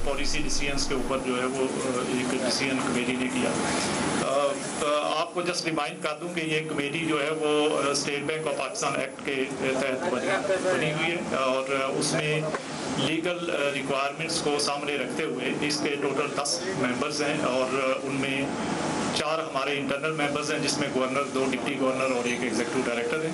Policy decisions के ऊपर जो है वो एक डिसीजन कमेटी ने किया। आपको जस्ट रिमाइंड कर दूं कि ये कमेटी जो है वो state bank of Pakistan act के तहत बनी हुई है और उसमें लीगल रिक्वायरमेंट्स को सामने रखते हुए इसके टोटल 10 मेंबर्स हैं और उनमें 4 हमारे इंटरनल मेंबर्स हैं जिसमें गवर्नर, 2 डिप्टी गवर्नर और 1 एग्जीक्यूटिव डायरेक्टर हैं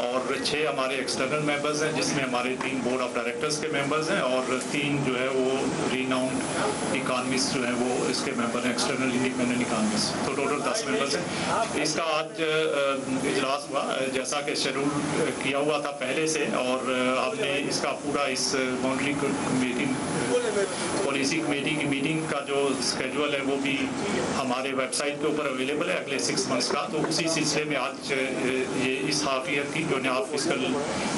और 6 हमारे एक्सटर्नल मेंबर्स हैं जिसमें हमारे 3 बोर्ड ऑफ डायरेक्टर्स के मेंबर्स हैं और 3 जो है वो रीनाउंड इकॉनमिस्ट जो है वो इसके मेंबर हैं, एक्सटर्नल इंडिपेंडेंट इकॉनमिस्ट। तो टोटल 10 मेंबर्स हैं। इसका आज इजलास हुआ जैसा कि शेड्यूल किया हुआ था पहले से और हमने इसका पूरा इस मॉनिटरिंग मीटिंग पॉलिसी कमेटी की मीटिंग का जो स्केड्यूल है वो भी हमारे वेबसाइट के ऊपर अवेलेबल है अगले 6 मंथ्स का। तो उसी सिलसिले में आज ये इस हाफ ईयर की जो नया फिस्कल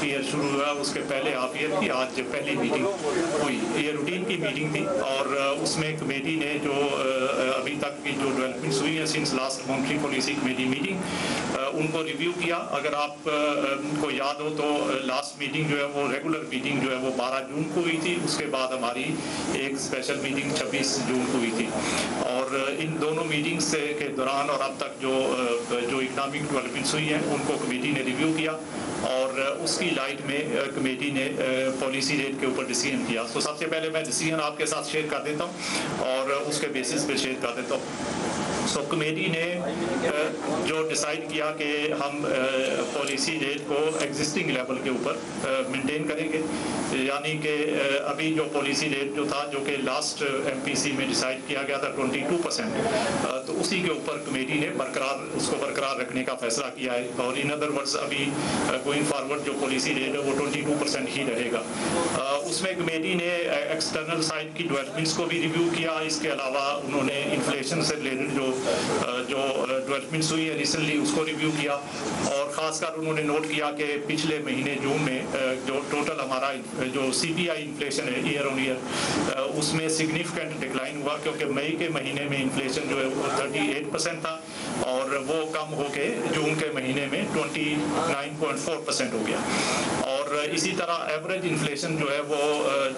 ईयर शुरू हुआ उसके पहले हाफ ईयर की आज पहली मीटिंग हुई। ये रूटीन की मीटिंग थी और उसमें कमेटी ने जो अभी तक की जो डेवलपमेंट्स हुई है since last monitoring policy committee meeting उनको रिव्यू किया। अगर आप को याद हो तो लास्ट मीटिंग जो है वो रेगुलर मीटिंग जो है वो 12 जून को हुई थी। उसके बाद हमारी एक स्पेशल मीटिंग 26 जून को हुई थी और इन दोनों मीटिंग्स के दौरान और अब तक जो इकनॉमिक डेवलपमेंट्स हुई हैं उनको कमेटी ने रिव्यू किया और उसकी लाइट में कमेटी ने पॉलिसी रेट के ऊपर डिसीजन किया। तो सबसे पहले मैं डिसीजन आपके साथ शेयर कर देता हूँ और उसके बेसिस पे शेयर कर देता हूँ। सो कमेटी ने जो डिसाइड किया कि हम पॉलिसी रेट को एग्जिस्टिंग लेवल के ऊपर मेंटेन करेंगे, यानी कि अभी जो पॉलिसी रेट जो था जो कि लास्ट एमपीसी में डिसाइड किया गया था 22%, तो उसी के ऊपर कमेटी ने उसको बरकरार रखने का फैसला किया है और इन अदर वर्ड्स अभी गोइंग फॉरवर्ड जो पॉलिसी रेट है वो 22% ही रहेगा। उसमें कमेटी ने एक्सटर्नल साइड की डेवलपमेंट्स को भी रिव्यू किया। इसके अलावा उन्होंने इन्फ्लेशन से रिलेटेड जो डेवलपमेंट्स हुई है रिसेंटली उसको रिव्यू किया और ख़ासकर उन्होंने नोट किया कि पिछले महीने जून में जो टोटल हमारा जो सीपीआई इन्फ्लेशन है ईयर ऑन ईयर उसमें सिग्निफिकेंट डिक्लाइन हुआ क्योंकि मई के महीने में इन्फ्लेशन जो है वो 38% था और वो कम होके जून के महीने में 29.4% हो गया और इसी तरह एवरेज इन्फ्लेशन जो है वो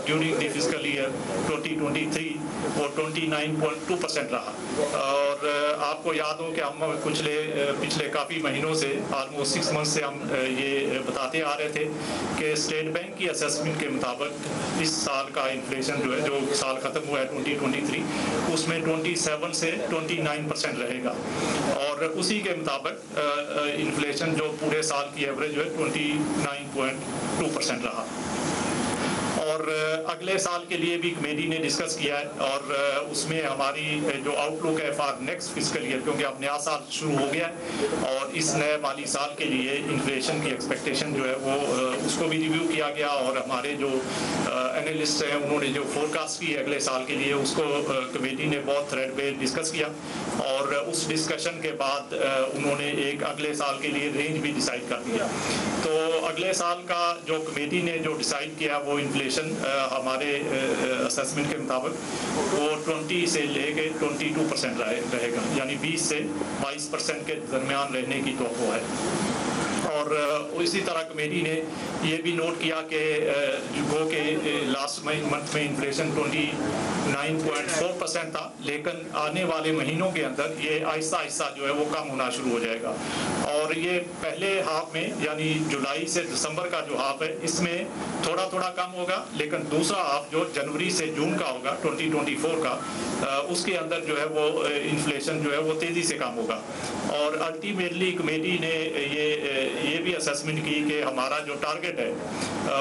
ड्यूरिंग द फिस्कल ईयर 2023 वो 29.2% रहा और आपको याद हो कि हम पिछले काफ़ी महीनों से ऑलमोस्ट 6 मंथ से हम ये बताते आ रहे थे कि स्टेट बैंक की असेसमेंट के मुताबिक इस साल का इन्फ्लेशन जो है जो साल ख़त्म हुआ है 2023 उसमें 27 से 29% रहेगा और उसी के मुताबिक इन्फ्लेशन जो पूरे साल की एवरेज है 29.2% रहा और अगले साल के लिए भी कमेटी ने डिस्कस किया है और उसमें हमारी जो आउटलुक है फॉर नेक्स्ट फिस्कल ईयर क्योंकि अब नया साल शुरू हो गया है और इस नए माली साल के लिए इन्फ्लेशन की एक्सपेक्टेशन जो है वो उसको भी रिव्यू किया गया और हमारे जो एनालिस्ट हैं उन्होंने जो फोरकास्ट की है अगले साल के लिए उसको कमेटी ने बहुत थ्रेड पे डिस्कस किया और उस डिस्कशन के बाद उन्होंने एक अगले साल के लिए रेंज भी डिसाइड कर दिया। तो अगले साल का जो कमेटी ने जो डिसाइड किया वो इन्फ्लेशन हमारे असेसमेंट के मुताबिक वो 20 से लेके 22% रहेगा यानी 20 से 22% के दरमियान रहने की तवक्को है और इसी तरह कमेटी ने ये भी नोट किया कि गो के लास्ट मंथ में इन्फ्लेशन 29.4% था लेकिन आने वाले महीनों के अंदर ये आहिस्ता आहिस्ता जो है वो कम होना शुरू हो जाएगा और ये पहले हाफ में यानी जुलाई से दिसंबर का जो हाफ है इसमें थोड़ा थोड़ा कम होगा लेकिन दूसरा हाफ जो जनवरी से जून का होगा 2024 का उसके अंदर जो है वो इन्फ्लेशन जो है वो तेज़ी से कम होगा और अल्टीमेटली कमेटी ने ये भी असेसमेंट की कि हमारा जो टारगेट है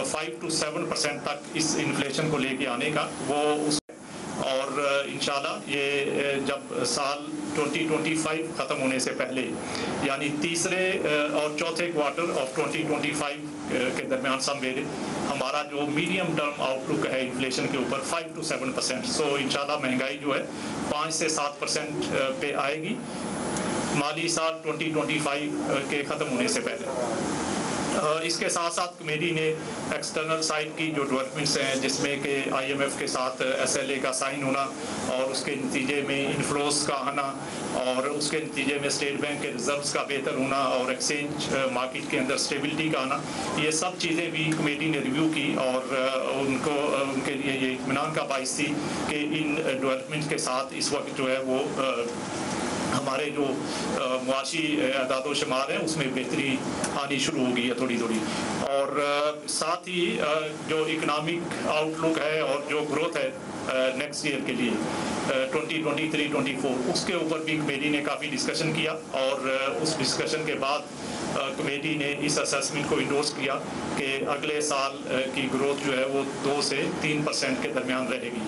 5 to 7% तक इस इन्फ्लेशन को लेके आने का वो और इंशाल्लाह ये जब साल 2025 ख़त्म होने से पहले यानी तीसरे और चौथे क्वार्टर ऑफ 2025 के दरमियान समवेरे हमारा जो मीडियम टर्म आउटलुक है इन्फ्लेशन के ऊपर 5 to 7%। सो इंशाल्लाह महंगाई जो है 5 से 7% पे आएगी माली साल 2025 के ख़त्म होने से पहले। اس کے ساتھ ساتھ کمیٹی نے ایکسٹرنل سائڈ کی جو ڈیولپمنٹس ہیں جس میں کہ IMF کے ساتھ SLA کا سائن ہونا اور اس کے نتیجے میں انفلوز کا آنا اور اس کے نتیجے میں اسٹیٹ بینک کے ریزروز کا بہتر ہونا اور ایکسچینج مارکیٹ کے اندر اسٹیبلٹی کا آنا، یہ سب چیزیں بھی کمیٹی نے ریویو کی اور ان کے لیے یہ اطمینان کا باعث تھی کہ ان ڈیولپمنٹ کے ساتھ اس وقت جو ہے وہ ہمارے جو معاشی اعداد و شمار ہیں اس میں بہتری آنی شروع ہو گئی ہے تھوڑی تھوڑی، اور ساتھ ہی جو اکنامک آؤٹ لک ہے اور جو گروتھ ہے نیکسٹ ایئر کے لیے 2023-24 اس کے اوپر بھی کمیٹی نے کافی ڈسکشن کیا، اور اس ڈسکشن کے بعد کمیٹی نے اس اسیسمنٹ کو انڈورس کیا کہ اگلے سال کی گروتھ جو ہے وہ 2 سے 3% کے درمیان رہے گی،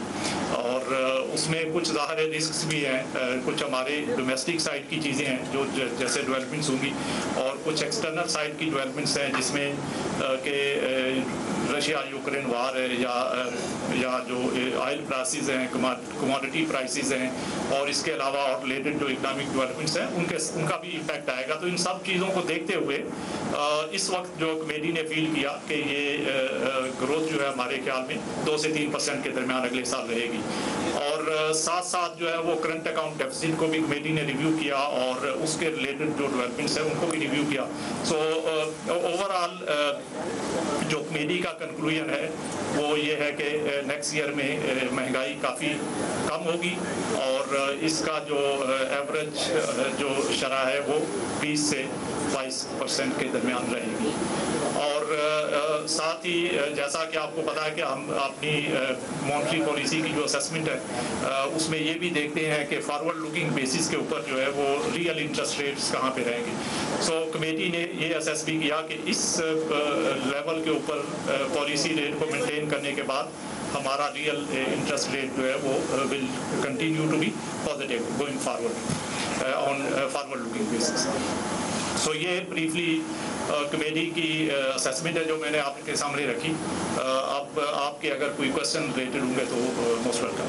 اور اس میں کچھ ظاہر رسکس بھی ہیں، کچھ ہمارے ڈومیسٹک سائڈ کی چیزیں ہیں جو جیسے ڈیولپمنٹس ہوں گی، اور کچھ ایکسٹرنل سائڈ کی ڈیولپمنٹس ہیں جس میں کہ رشیا یوکرین وار ہے یا جو آئل پرائسز ہیں، کموڈٹی پرائسز ہیں، اور اس کے علاوہ اور ریلیٹڈ جو اکنامک ڈیولپمنٹس ہیں ان کا بھی امپیکٹ آئے گا۔ تو ان سب چیزوں کو دیکھتے ہوئے اس وقت جو کمیٹی نے فیل کیا کہ یہ گروتھ جو ہے ہمارے خیال میں 2 سے 3% کے درمیان اگلے سال رہے گی، اور ساتھ ساتھ جو ہے وہ کرنٹ اکاؤنٹ ڈیفیسٹ کو بھی کمیٹی نے ریویو کیا اور اس کے ریلیٹڈ جو ڈیولپمنٹس ہیں ان کو بھی ریویو کیا۔ سو اوور آل جو کمیٹی کا کنکلوژن ہے وہ یہ ہے کہ نیکسٹ ایئر میں مہنگائی کافی کم ہوگی اور اس کا جو ایوریج جو شرح ہے وہ 20 سے 22% کے درمیان رہے گی، اور ساتھ ہی جیسا کہ آپ کو پتا ہے کہ ہم اپنی مانیٹری پالیسی کی جو اسیسمنٹ ہے اس میں یہ بھی دیکھتے ہیں کہ فارورڈ لوکنگ بیسس کے اوپر جو ہے وہ ریئل انٹرسٹ ریٹس کہاں پہ رہیں گے۔ سو کمیٹی نے یہ اسیس بھی کیا کہ اس لیول کے اوپر پالیسی ریٹ کو مینٹین کرنے کے بعد ہمارا ریئل انٹرسٹ ریٹ جو ہے وہ will continue to be positive going forward on forward looking basis. So یہ بریفلی کمیٹی کی اسیسمنٹ ہے جو میں نے آپ کے سامنے رکھی۔ اب آپ کے اگر کوئی کوشچن ریلیٹڈ ہوں گے تو موسٹ ویلکم۔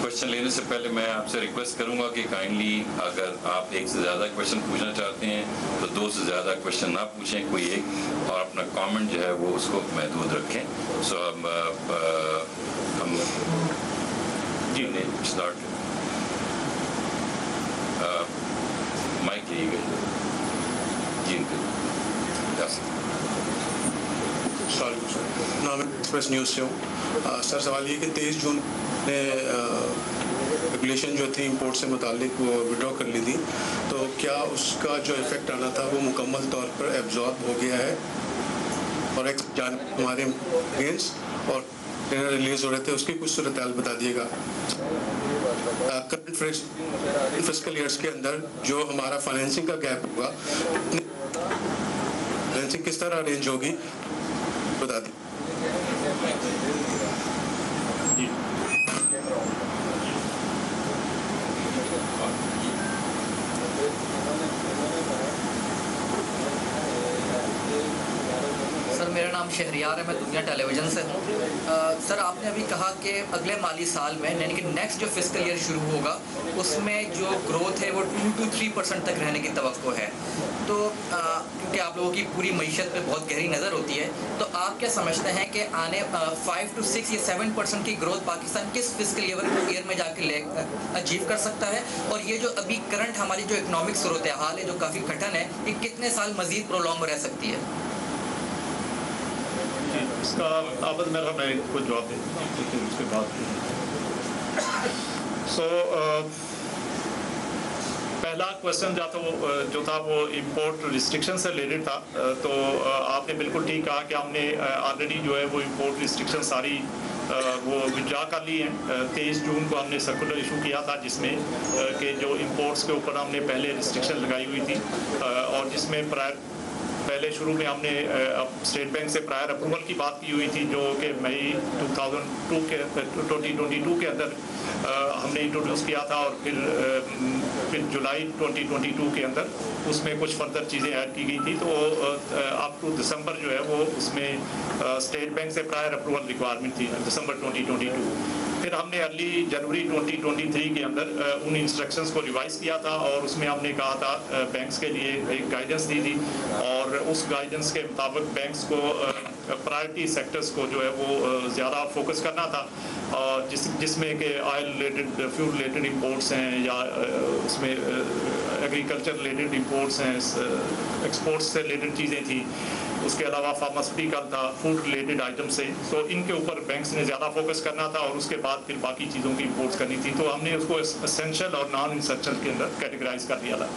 کوشچن لینے سے پہلے میں آپ سے ریکویسٹ کروں گا کہ کائنڈلی اگر آپ ایک سے زیادہ کوشچن پوچھنا چاہتے ہیں تو 2 سے زیادہ کوشچن نہ پوچھیں، کوئی ایک، اور اپنا کامنٹ جو ہے وہ اس کو محدود رکھیں۔ سو ہم جی اسٹارٹ مائک لیے گئے جی نام ایکسپریس نیوز سے ہوں۔ سر سوال یہ کہ 23 جون نے ریگولیشن جو تھی امپورٹ سے متعلق وہ وڈرا کر لی تھی، تو کیا اس کا جو افیکٹ آنا تھا وہ مکمل طور پر ایبزارب ہو گیا ہے، اور ایک جانب ہمارے اگینسٹ اور ریلیز ہو رہے تھے اس کی کچھ صورتحال بتا دیے گا۔ کرنٹ فسکل ایئرس کے اندر جو ہمارا فائنینسنگ کا گیپ ہوگا، فائنینسنگ کس طرح ارینج ہوگی بتا دیں۔ سر میرا نام شہریار ہے، میں دنیا ٹیلی ویژن سے ہوں۔ سر آپ نے ابھی کہا کہ اگلے مالی سال میں یعنی کہ نیکسٹ جو فسکل ایئر شروع ہوگا اس میں جو گروتھ ہے وہ 2 to 3% تک رہنے کی توقع ہے، تو کیونکہ آپ لوگوں کی پوری معیشت پہ بہت گہری نظر ہوتی ہے، تو آپ کیا سمجھتے ہیں کہ آنے 5 to 6 یا 7% کی گروتھ پاکستان کس فسکل ایئر میں جا کے اچیو کر سکتا ہے، اور یہ جو ابھی کرنٹ ہماری جو اکنامک صورتحال ہے جو کافی کٹھن ہے، یہ کتنے سال مزید پرولونگ رہ سکتی ہے؟ اس کا آبد میرا میں کچھ جواب دیں اس کے بعد۔ سو پہلا کوشچن جو تھا وہ امپورٹ ریسٹرکشن سے ریلیٹڈ تھا، تو آپ نے بالکل ٹھیک کہا کہ ہم نے آلریڈی جو ہے وہ امپورٹ ریسٹرکشن ساری وہ وڈرا کر لی ہیں۔ 23 جون کو ہم نے سرکولر ایشو کیا تھا جس میں کہ جو امپورٹس کے اوپر ہم نے پہلے ریسٹرکشن لگائی ہوئی تھی، اور جس میں پہلے पहले शुरू में हमने स्टेट बैंक से प्रायर अप्रूवल की बात की हुई थी, जो कि मई 2022 के अंदर हमने इंट्रोड्यूस किया था, और फिर जुलाई 2022 के अंदर उसमें कुछ फर्दर चीज़ें ऐड की गई थी। तो अप टू दिसंबर जो है वो उसमें स्टेट बैंक से प्रायर अप्रूवल रिक्वायरमेंट थी दिसंबर 2022। फिर हमने अर्ली जनवरी 2023 के अंदर उन इंस्ट्रक्शंस को रिवाइज किया था, और उसमें हमने कहा था बैंक्स के लिए एक गाइडेंस दी थी, और उस गाइडेंस के मुताबिक बैंक्स को प्रायोरिटी सेक्टर्स को जो है वो ज़्यादा फोकस करना था, और जिसमें कि oil related, fuel related imports हैं, या उसमें एग्रीकल्चर रिलेटेड इंपोर्ट्स हैं, एक्सपोर्ट्स से रिलेटेड चीज़ें थी, उसके अलावा फार्मास्यूटिकल था, फूड रिलेटेड आइटम से। तो इनके ऊपर बैंक्स ने ज़्यादा फोकस करना था, और उसके बाद फिर बाकी चीज़ों की इंपोर्ट्स करनी थी। तो हमने उसको एसेंशियल और नॉन एसेंशियल के अंदर कैटेगराइज कर दिया था।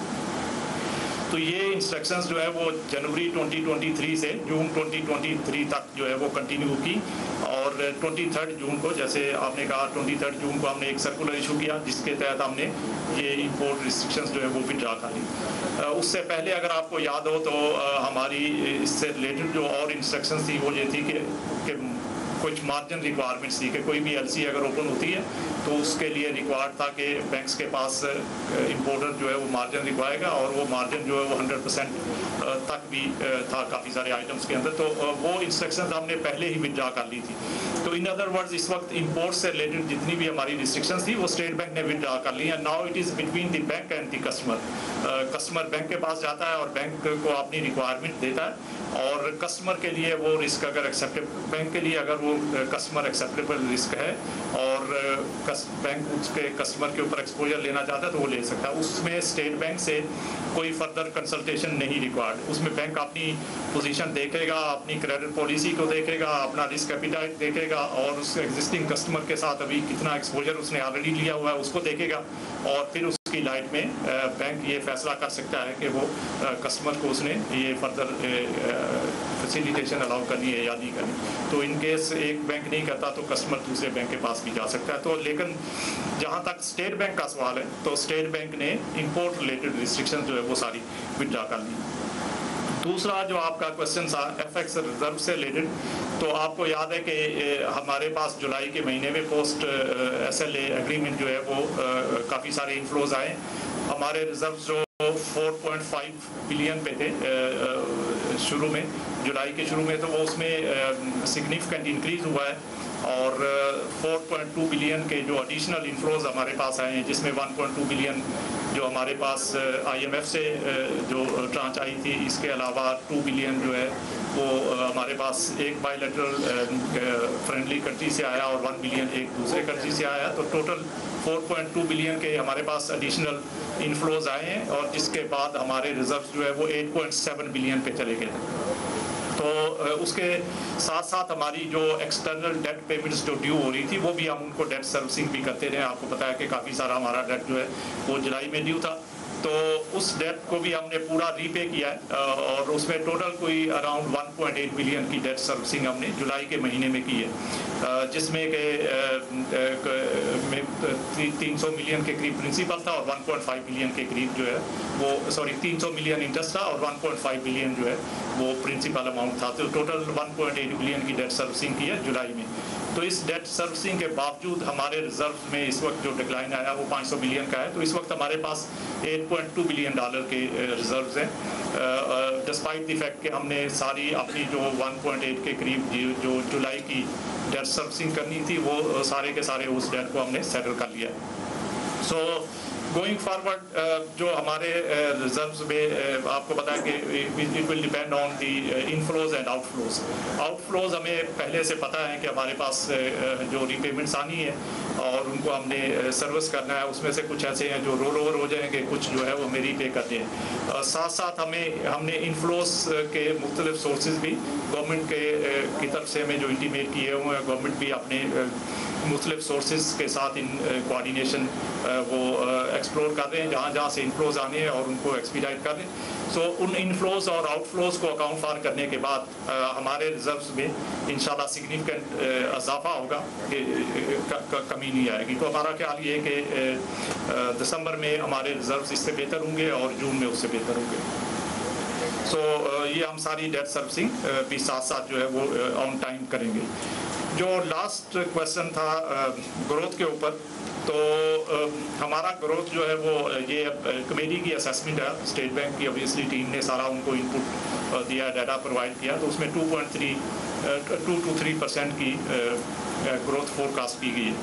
तो ये इंस्ट्रक्शंस जो है वो जनवरी 2023 से जून 2023 तक जो है वो कंटिन्यू की, और 23 जून को, जैसे आपने कहा, 23 जून को हमने एक सर्कुलर इशू किया, जिसके तहत हमने ये इंपोर्ट रिस्ट्रिक्शंस जो है वो विड्रॉ कर ली। उससे पहले अगर आपको याद हो तो हमारी इससे रिलेटेड जो और इंस्ट्रक्शंस थी वो ये थी कि कुछ मार्जिन रिक्वायरमेंट्स थी कि कोई भी एलसी अगर ओपन होती है तो उसके लिए रिक्वायर्ड था कि बैंक्स के पास इंपोर्टर जो है वो मार्जिन रिक्वायरेगा, और वो मार्जिन जो है वो 100% तक भी था काफ़ी सारे आइटम्स के अंदर। तो वो इंस्ट्रक्शंस हमने पहले ही विड्रॉ कर ली थी। तो इन अदर वर्ड्स इस वक्त इंपोर्ट से रिलेटेड जितनी भी हमारी रिस्ट्रिक्शंस थी वो स्टेट बैंक ने विड्रॉ कर ली है। Now it is between the bank and the customer. Customer bank के पास जाता है और बैंक को अपनी रिक्वायरमेंट देता है, और कस्टमर के लिए वो रिस्क अगर एक्सेप्टेबल, बैंक के लिए अगर वो कस्टमर एक्सेप्टेबल रिस्क है और बैंक उसके कस्टमर के ऊपर एक्सपोजर लेना चाहता है तो वो ले सकता है। उसमें स्टेट बैंक से कोई फर्दर कंसल्टेशन नहीं रिक्वायर्ड। उसमें बैंक अपनी पोजीशन देखेगा, अपनी क्रेडिट पॉलिसी को देखेगा, अपना रिस्क एपिटाइट देखेगा, और उस एग्जिस्टिंग कस्टमर के साथ अभी कितना एक्सपोजर उसने ऑलरेडी लिया हुआ है उसको देखेगा, और फिर उसकी लाइट में बैंक ये फैसला कर सकता है कि वो कस्टमर को उसने ये फर्दर फैसिलिटेशन अलाउ करनी है या नहीं करनी। तो इन केस एक बैंक नहीं करता तो कस्टमर दूसरे बैंक के पास भी जा सकता है। तो लेकिन जहाँ तक स्टेट बैंक का सवाल है तो स्टेट बैंक ने इंपोर्ट रिलेटेड रिस्ट्रिक्शन जो है वो सारी विड्रॉ कर ली। दूसरा जो आपका क्वेश्चन था एफएक्स रिजर्व से रिलेटेड, तो आपको याद है कि हमारे पास जुलाई के महीने में पोस्ट एसएलए एग्रीमेंट जो है वो काफ़ी सारे इनफ्लोज आए। हमारे रिजर्व जो 4.5 बिलियन पे थे शुरू में, जुलाई के शुरू में, तो वो उसमें सिग्निफिकेंट इंक्रीज हुआ है, और 4.2 बिलियन के जो एडिशनल इनफ्लोज हमारे पास आए हैं, जिसमें 1.2 बिलियन जो हमारे पास IMF से जो ट्रांच आई थी, इसके अलावा 2 बिलियन जो है वो हमारे पास एक बायलैटरल फ्रेंडली कंट्री से आया, और 1 बिलियन एक दूसरे कंट्री से आया। तो टोटल 4.2 बिलियन के हमारे पास एडिशनल इनफ्लोज आए हैं, और जिसके बाद हमारे रिजर्व जो है वो 8.7 बिलियन पे चले गए थे। तो उसके साथ साथ हमारी जो एक्सटर्नल डेट पेमेंट्स जो ड्यू हो रही थी वो भी हम उनको डेट सर्विसिंग भी करते रहे। आपको पता है कि काफ़ी सारा हमारा डेट जो है वो जुलाई में ड्यू था, तो उस डेट को भी हमने पूरा रीपे किया है, और उसमें टोटल कोई अराउंड 1.8 बिलियन की डेट सर्विसिंग हमने जुलाई के महीने में की है, जिसमें कि 300 मिलियन के करीब प्रिंसिपल था, और 1.5 बिलियन के करीब जो है वो 300 मिलियन इंटरेस्ट था, और 1.5 बिलियन जो है वो प्रिंसिपल अमाउंट था। तो टोटल 1.8 बिलियन की डेट सर्विसिंग की है जुलाई में। तो इस डेट सर्विसिंग के बावजूद हमारे रिजर्व में इस वक्त जो डिक्लाइन आया वो 500 बिलियन का है। तो इस वक्त हमारे पास $8.2 बिलियन के रिजर्व्स हैं, डिस्पाइट द फैक्ट कि हमने सारी अपनी जो 1.8 के करीब जो जुलाई की डेट सर्विसिंग करनी थी वो सारे के सारे उस डेट को हमने सेटल कर लिया है। सो गोइंग फॉरवर्ड जो हमारे रिजर्व्स में आपको पता है कि it will depend on the inflows and outflows. Outflows हमें पहले से पता है कि हमारे पास जो रीपेमेंट्स आनी है और उनको हमने सर्विस करना है, उसमें से कुछ ऐसे हैं जो रोल ओवर हो जाएंगे, कुछ जो है वो हमें रीपे करते हैं। साथ साथ हमने इनफ्लोज के मुख्तलिफ सोर्सेज भी गवर्नमेंट की तरफ से हमें जो इंटीमेट किए हुए हैं, गवर्नमेंट भी अपने मुख्तलिफ सोर्सेज के साथ इन कोऑर्डिनेशन वो एक्सप्लोर कर रहे हैं जहाँ जहाँ से इनफ्लोज आने हैं और उनको एक्सपीडाइट कर रहे हैं। सो उन इनफ्लोज और आउटफ्लोज को अकाउंट फॉर करने के बाद हमारे रिजर्व्स में इंशाल्लाह सिग्निफिकेंट इजाफा होगा, कमी नहीं आएगी। तो हमारा ख्याल ये है कि दिसंबर में हमारे रिजर्व्स इससे बेहतर होंगे और जून में उससे बेहतर होंगे। सो ये हम सारी डेट सर्विसिंग भी साथ साथ जो है वो ऑन टाइम करेंगे। जो लास्ट क्वेश्चन था ग्रोथ के ऊपर, तो हमारा ग्रोथ जो है वो ये कमेटी की असेसमेंट है, स्टेट बैंक की ऑब्वियसली टीम ने सारा उनको इनपुट दिया, डाटा प्रोवाइड किया, तो उसमें 2 to 3% की ग्रोथ फोरकास्ट की गई है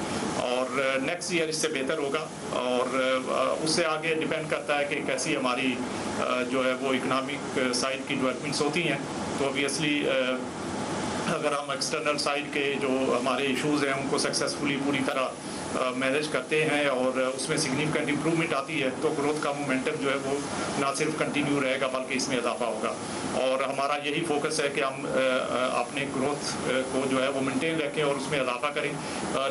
और नेक्स्ट ईयर इससे बेहतर होगा और उससे आगे डिपेंड करता है कि कैसी हमारी जो है वो इकोनॉमिक साइड की डेवलपमेंट्स होती हैं। तो ऑब्वियसली अगर हम एक्सटर्नल साइड के जो हमारे इश्यूज़ हैं उनको सक्सेसफुली पूरी तरह मैनेज करते हैं और उसमें सिग्निफिकेंट इम्प्रूवमेंट आती है, तो ग्रोथ का मोमेंटम जो है वो ना सिर्फ कंटिन्यू रहेगा बल्कि इसमें इजाफा होगा। और हमारा यही फोकस है कि हम अपने ग्रोथ को जो है वो मेंटेन रखें और उसमें इजाफा करें,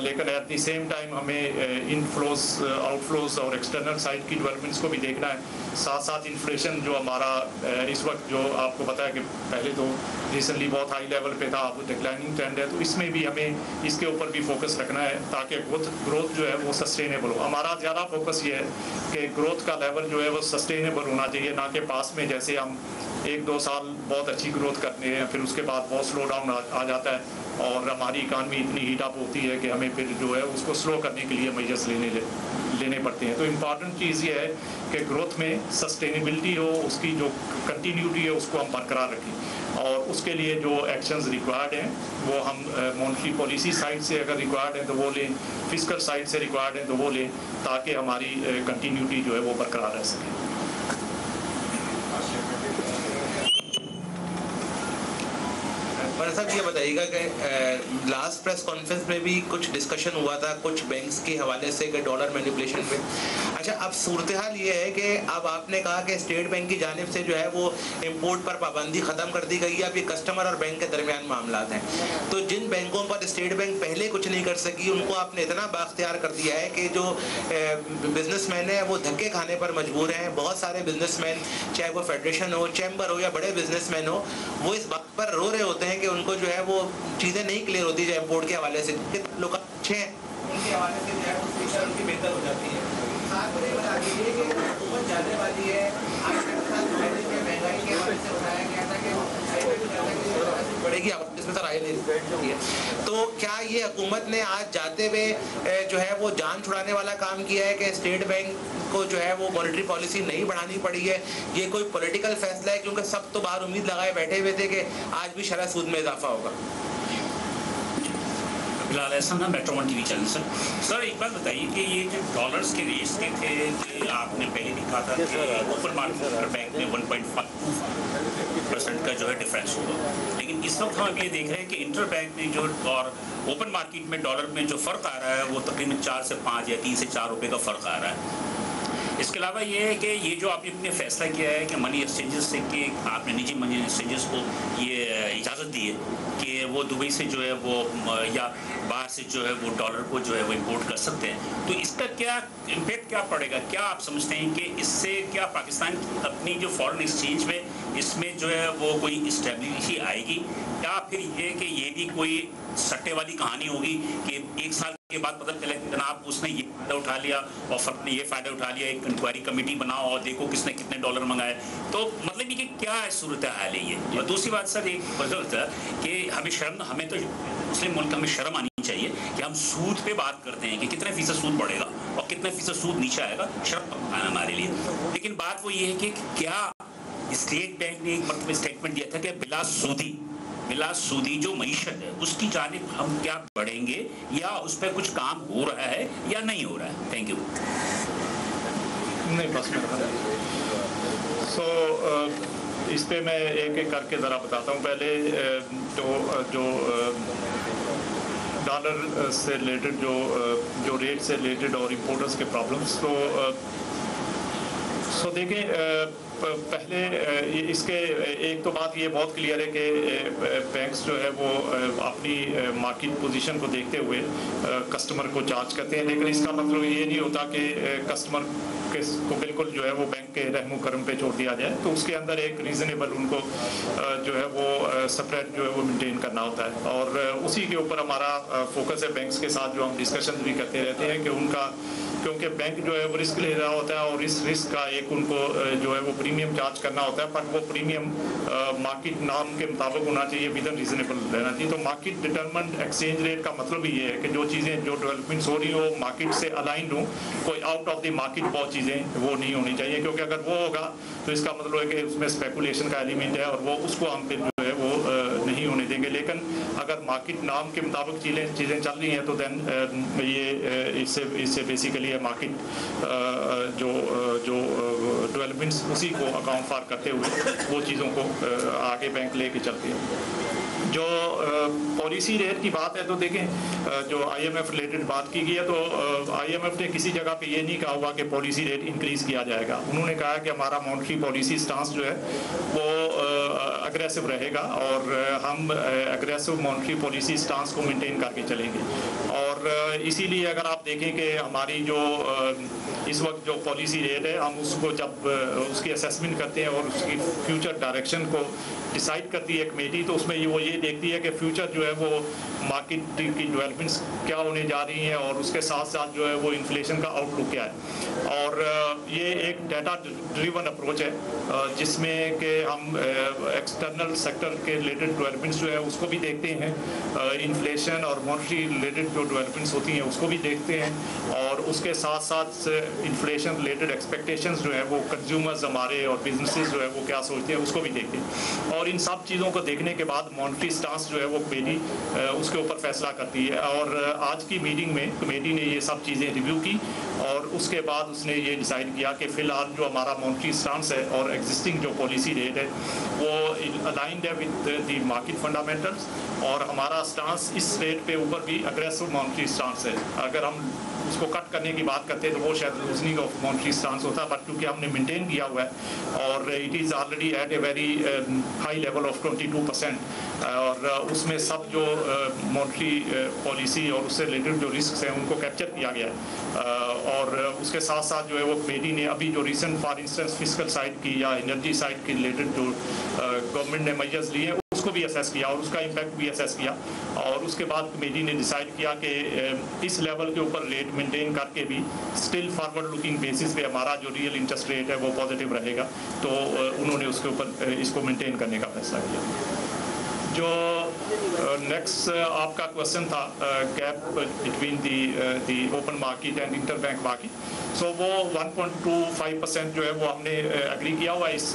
लेकिन एट द सेम टाइम हमें इनफ्लोज आउटफ्लोज और एक्सटर्नल साइड की डेवलपमेंट्स को भी देखना है। साथ साथ इन्फ्लेशन जो हमारा इस वक्त जो आपको पता है कि पहले तो रिसेंटली बहुत हाई लेवल पे था, अब डिक्लाइनिंग ट्रेंड है, तो इसमें भी हमें इसके ऊपर भी फोकस रखना है ताकि ग्रोथ जो है वो सस्टेनेबल हो। हमारा ज़्यादा फोकस ये है कि ग्रोथ का लेवल जो है वो सस्टेनेबल होना चाहिए, ना कि पास में जैसे हम 1-2 साल बहुत अच्छी ग्रोथ करते हैं फिर उसके बाद बहुत स्लो डाउन आ जाता है और हमारी इकानमी इतनी हीट अप होती है कि हमें फिर जो है उसको स्लो करने के लिए मेजर्स लेने पड़ते हैं। तो इम्पॉर्टेंट चीज़ ये है कि ग्रोथ में सस्टेनेबिलिटी हो, उसकी जो कंटिन्यूटी है उसको हम बरकरार रखें और उसके लिए जो एक्शंस रिक्वायर्ड हैं वो हम मॉनेटरी पॉलिसी साइड से अगर रिक्वायर्ड है तो वो लें, फिस्कल साइड से रिक्वायर्ड है तो वो लें, ताकि हमारी कंटिन्यूटी जो है वो बरकरार रह सके। पर साहब ये बताइएगा कि लास्ट प्रेस कॉन्फ्रेंस में भी कुछ डिस्कशन हुआ था कुछ बैंक्स के हवाले से कि डॉलर मैनिपुलेशन पे। अच्छा, अब सूरत हाल ये है कि अब आपने कहा कि स्टेट बैंक की जानिब से जो है वो इंपोर्ट पर पाबंदी ख़त्म कर दी गई है, अब ये कस्टमर और बैंक के दरमियान मामला हैं। तो जिन बैंकों पर स्टेट बैंक पहले कुछ नहीं कर सकी उनको आपने इतना बाख्तियार कर दिया है कि जो बिजनेसमैन है वो धक्के खाने पर मजबूर हैं। बहुत सारे बिजनेसमैन, चाहे वो फेडरेशन हो, चैम्बर हो या बड़े बिजनेसमैन हो, वो इस बात पर रो रहे होते हैं कि उनको जो है वो चीज़ें नहीं क्लियर होती, जो इंपोर्ट के हवाले से लोग अच्छे हैं उनके हवाले से जो है वो उनकी बेहतर हो जाती है। साथ में बता दीजिए कि हुकूमत जाने वाली है, महंगाई के हवाले से बताया गया था कि बढ़ेगी, इसमें तो राय नहीं है। तो क्या ये हुकूमत ने आज जाते हुए जो है वो जान छुड़ाने वाला काम किया है कि स्टेट बैंक को जो है वो मॉनेटरी पॉलिसी नहीं बढ़ानी पड़ी है, ये कोई पॉलिटिकल फैसला है? क्योंकि सब तो बाहर उम्मीद लगाए बैठे हुए थे कि आज भी शरह सूद में इजाफा होगा। बिलाल एहसन है, मेट्रो वन टीवी चैनल से। सर एक बात बताइए कि ये जो डॉलर्स के रेट्स के थे कि आपने पहले लिखा था कि ओपन मार्केट बैंक में 1.5% का जो है डिफरेंस होगा, लेकिन इस वक्त हम ये देख रहे हैं कि इंटर बैंक में जो और ओपन मार्केट में डॉलर में जो फ़र्क आ रहा है वो तकरीबन 4 से 5 या 3 से 4 रुपये का फ़र्क आ रहा है। इसके अलावा ये है कि ये जो आपने अपने फैसला किया है कि मनी एक्सचेंजेस से कि आपने निजी मनी एक्सचेंजेस को ये इजाज़त दी है कि वो दुबई से जो है वो या बाहर से जो है वो डॉलर को जो है वो इंपोर्ट कर सकते हैं, तो इसका क्या इम्पैक्ट क्या पड़ेगा? क्या आप समझते हैं कि इससे क्या पाकिस्तान अपनी जो फॉरेन एक्सचेंज में इसमें जो है वो कोई स्टेबिलिटी आएगी, या फिर ये कि ये भी कोई सट्टे वाली कहानी होगी कि 1 साल के बाद पता चले कि जनाब उसने ये फ़ायदा उठा लिया और फर्क ने ये फ़ायदा उठा लिया, एक इंक्वायरी कमेटी बनाओ और देखो किसने कितने डॉलर मंगाए। तो मतलब ये कि क्या है सूरत हाल है ये। और दूसरी बात सर एक वजह है कि हमें तो मुस्लिम मुल्क हमें शर्म आनी चाहिए कि हम सूद पे बात करते हैं कि कितने फीसद सूद बढ़ेगा और कितने फीसद सूद नीचे आएगा, शर्म आना हमारे लिए। लेकिन बात वो ये है कि क्या स्टेट बैंक ने एक मतलब स्टेटमेंट दिया था कि बिला सूदी जो मईशत है उसकी जानिब हम क्या बढ़ेंगे या उस पर कुछ काम हो रहा है या नहीं हो रहा है? Thank you. नहीं बस इस पे मैं एक एक करके ज़रा बताता हूँ। पहले जो डॉलर से रिलेटेड जो रेट से रिलेटेड और इम्पोर्टर्स के प्रॉब्लम्स, तो देखें पहले इसके एक तो बात ये बहुत क्लियर है कि बैंक्स जो है वो अपनी मार्केट पोजीशन को देखते हुए कस्टमर को चार्ज करते हैं, लेकिन इसका मतलब ये नहीं होता कि कस्टमर को बिल्कुल जो है वो बैंक बैंक के रहमो करम पे छोड़ दिया जाए, तो उसके अंदर एक रीज़नेबल उनको जो है वो स्प्रेड जो है वो मेंटेन करना होता है। और उसी के ऊपर हमारा फोकस है बैंक्स के साथ, जो हम डिस्कशन भी करते रहते हैं कि उनका, क्योंकि बैंक जो है वो रिस्क ले रहा होता है और इस रिस्क का एक उनको जो है वो प्रीमियम चार्ज करना होता है, पर वो प्रीमियम मार्केट नॉर्म के मुताबिक होना चाहिए, विद इन रीजनेबल रहना चाहिए। तो मार्केट डिटरमिन्ड एक्सचेंज रेट का मतलब ही ये है कि जो चीज़ें जो डेवलपमेंट्स हो रही हो मार्केट से अलाइंड हो, कोई आउट ऑफ द मार्केट बहुत चीज़ें वो नहीं होनी चाहिए, क्योंकि अगर वो होगा तो इसका मतलब है कि उसमें स्पेकुलेशन का एलिमेंट है और वो उसको हम फिर जो है वो नहीं होने देंगे। लेकिन अगर मार्केट नॉर्म के मुताबिक चीज़ें चल रही हैं तो देन ये इससे बेसिकली मार्केट जो डेवलपमेंट्स उसी को अकाउंट फॉर करते हुए वो चीज़ों को आगे बैंक लेके चलते हैं। जो पॉलिसी रेट की बात है तो देखें, जो IMF रिलेटेड बात की गई है, तो IMF ने किसी जगह पे ये नहीं कहा हुआ कि पॉलिसी रेट इंक्रीज़ किया जाएगा। उन्होंने कहा कि हमारा मॉनेटरी पॉलिसी स्टांस जो है वो अग्रेसिव रहेगा और हम अग्रेसिव मॉनेटरी पॉलिसी स्टांस को मेंटेन करके चलेंगे। और इसीलिए अगर आप देखें कि हमारी जो इस वक्त जो पॉलिसी रेट है, हम उसको जब उसकी असेसमेंट करते हैं और उसकी फ्यूचर डायरेक्शन को डिसाइड करती है कमेटी, तो उसमें वो ये देखती है कि फ्यूचर जो है वो मार्केट की डेवलपमेंट्स क्या होने जा रही हैं और उसके साथ साथ जो है वो इन्फ्लेशन का आउटलुक क्या है। और ये एक डाटा ड्रिवन अप्रोच है जिसमें कि हम एक्सटर्नल सेक्टर के रिलेटेड डेवलपमेंट्स जो है उसको भी देखते हैं, इन्फ्लेशन और मॉनेटरी रिलेटेड जो डेवलपमेंट्स होती हैं उसको भी देखते हैं, और उसके साथ साथ इन्फ्लेशन रिलेटेड एक्सपेक्टेशंस जो है वो कंज्यूमर्स हमारे और बिजनेसेस जो है वो क्या सोचते हैं उसको भी देखते हैं। और इन सब चीज़ों को देखने के बाद मॉनेटरी स्टांस जो है वो कमेटी उसके ऊपर फैसला करती है। और आज की मीटिंग में कमेटी ने ये सब चीज़ें रिव्यू की और उसके बाद उसने ये डिसाइड किया कि फ़िलहाल जो हमारा मॉनेटरी स्टांस है और एग्जिस्टिंग जो पॉलिसी रेट है वो अलाइंड है विद द मार्केट फंडामेंटल्स, और हमारा स्टांस इस रेट पे ऊपर भी अग्रेसिव मॉनेटरी स्टांस है। अगर हम उसको कट करने की बात करते हैं तो वो शायद लूजनिंग ऑफ मॉनेटरी स्टांस होता है, बट क्योंकि हमने मेंटेन किया हुआ है और it is already at a very high level of 22%, और उसमें सब जो मॉनेटरी पॉलिसी और उससे रिलेटेड जो रिस्क हैं उनको कैप्चर किया गया है। और उसके साथ साथ जो है वो कमेटी ने अभी जो recent for instance fiscal side की या एनर्जी साइड के रिलेटेड जो गवर्नमेंट ने मेजर्स लिए उसको भी असेस किया और उसका इम्पैक्ट भी असेस किया, और उसके बाद कमेटी ने डिसाइड किया कि इस लेवल के ऊपर रेट मेंटेन करके भी स्टिल फॉरवर्ड लुकिंग बेसिस पे हमारा जो रियल इंटरेस्ट रेट है वो पॉजिटिव रहेगा, तो उन्होंने उसके ऊपर इसको मेंटेन करने का फैसला किया। जो नेक्स्ट आपका क्वेश्चन था gap between the open market and inter bank market, so वो 1.25% जो है वो हमने एग्री किया हुआ इस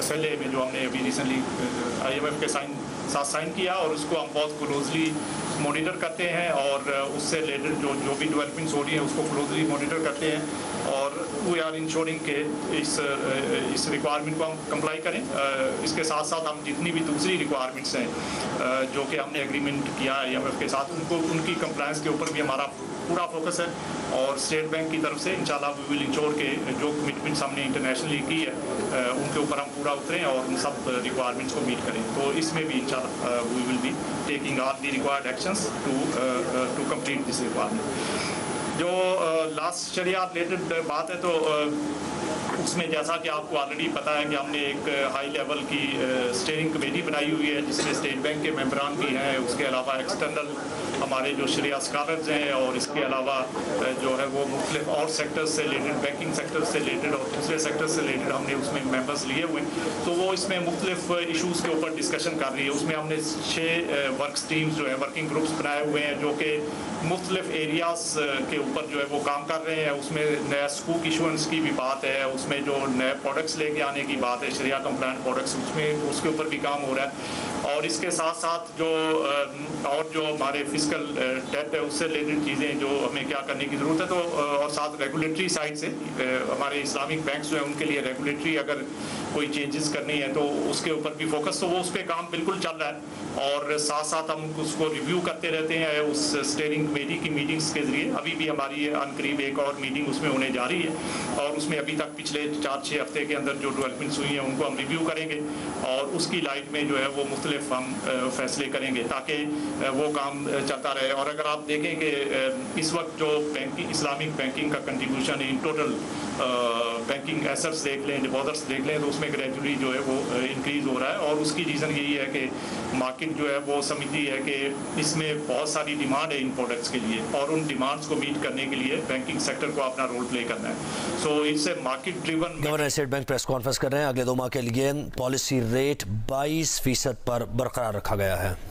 SLA में जो हमने अभी रिसेंटली IMF के साथ साइन किया, और उसको हम बहुत क्लोजली मॉनिटर करते हैं और उससे रिलेटेड जो भी डेवलपमेंट्स हो रही है उसको क्लोजली मॉनिटर करते हैं, और वी आर इंश्योरिंग के इस रिक्वायरमेंट को हम कंप्लाई करें। इसके साथ साथ हम जितनी भी दूसरी रिक्वायरमेंट्स हैं जो कि हमने एग्रीमेंट किया है IMF के साथ, उनकी कंप्लायंस के ऊपर भी हमारा पूरा फोकस है, और स्टेट बैंक की तरफ से इंशाल्लाह वी विल इंश्योर के जो कमिटमेंट्स हमने इंटरनेशनली की है उनके ऊपर हम पूरा उतरें और उन सब रिक्वायरमेंट्स को मीट करें। तो इसमें भी इंशाल्लाह we will be taking all the required actions to complete this requirement. जो लास्ट शरिया रिलेटेड बात है तो उसमें जैसा कि आपको ऑलरेडी पता है कि हमने एक हाई लेवल की स्टीयरिंग कमेटी बनाई हुई है जिसमें स्टेट बैंक के मेंबरान भी हैं, उसके अलावा एक्सटर्नल हमारे जो शरिया स्कॉलर्स हैं, और इसके अलावा जो है वो मुख्तलिफ और सेक्टर्स से रिलेटेड, बैंकिंग सेक्टर से रिलेटेड और दूसरे सेक्टर से रिलेटेड हमने उसमें मेंबर्स लिए हुए हैं। तो वो इसमें मुख्तलिफ इशूज़ के ऊपर डिस्कशन कर रही है। उसमें हमने 6 वर्क स्ट्रीम्स जो है वर्किंग ग्रुप्स बनाए हुए हैं जो कि मुख्तलिफ एरियाज़ के ऊपर जो है वो काम कर रहे हैं। उसमें नया स्कूक इशुएंस की भी बात है, उसमें जो नए प्रोडक्ट्स लेके आने की बात है, शरिया कंप्लायंट प्रोडक्ट्स, उसमें उसके ऊपर भी काम हो रहा है। और इसके साथ साथ जो और जो हमारे फिजिकल डेट है उससे रिलेटेड चीज़ें जो हमें क्या करने की ज़रूरत है, तो और साथ रेगुलेटरी साइड से हमारे इस्लामिक बैंक्स जो है उनके लिए रेगुलेटरी अगर कोई चेंजेस करनी है तो उसके ऊपर भी फोकस, तो वो उस पर काम बिल्कुल चल रहा है। और साथ साथ हम उसको रिव्यू करते रहते हैं उस स्टीयरिंग कमेटी की मीटिंग्स के ज़रिए। अभी भी हमारी अनकरीब एक और मीटिंग उसमें होने जा रही है, और उसमें अभी तक पिछले 4-6 हफ्ते के अंदर जो डेवलपमेंट्स हुई हैं उनको हम रिव्यू करेंगे, और उसकी लाइट में जो है वो मुख्तलिफ मुख्तलिफ हम फैसले करेंगे ताकि वो काम चलता रहे। और अगर आप देखें कि इस वक्त जो इस्लामिक बैंकिंग का contribution in total banking assets देख लें, डिपॉजिट्स देख लें, तो उसमें ग्रेजुअली जो है वो इंक्रीज़ हो रहा है। और उसकी रीज़न यही है कि मार्केट जो है वो समझती है कि इसमें बहुत सारी डिमांड है इन प्रोडक्ट्स के लिए और उन डिमांड्स को मीट करने के लिए बैंकिंग सेक्टर को अपना रोल प्ले करना है। सो इससे market driven. Governor state bank press conference कर रहे हैं। अगले 2 माह के लिए पॉलिसी रेट 22% पर बरकरार रखा गया है।